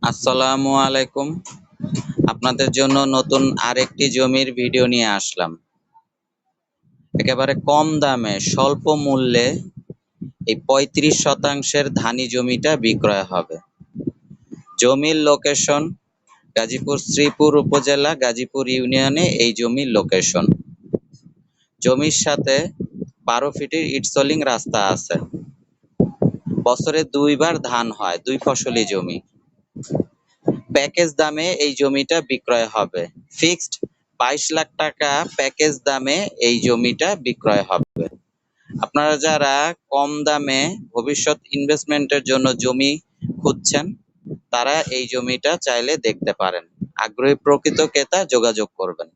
আসসালামু আলাইকুম। আপনাদের জন্য নতুন আরেকটি জমির ভিডিও নিয়ে আসলাম। একেবারে কম দামে স্বল্প মূল্যে এই ৩৫% ধানি জমিটা বিক্রয় হবে। জমির লোকেশন গাজীপুর শ্রীপুর উপজেলা গাজীপুর ইউনিয়নে এই জমির লোকেশন। জমির সাথে ১২ ফিটের ইটসলিং রাস্তা আছে। বছরে ২ বার ধান হয়, ২ ফসলি জমি। প্যাকেজ দামে এই জমিটা বিক্রয় হবে। ফিক্সড ২২ লাখ টাকা প্যাকেজ দামে এই জমিটা বিক্রয় হবে। আপনারা যারা কম দামে ভবিষ্যৎ ইনভেস্টমেন্টের জন্য জমি খুঁজছেন, তারা এই জমিটা চাইলে দেখতে পারেন। আগ্রহী প্রকৃত ক্রেতা যোগাযোগ করবেন।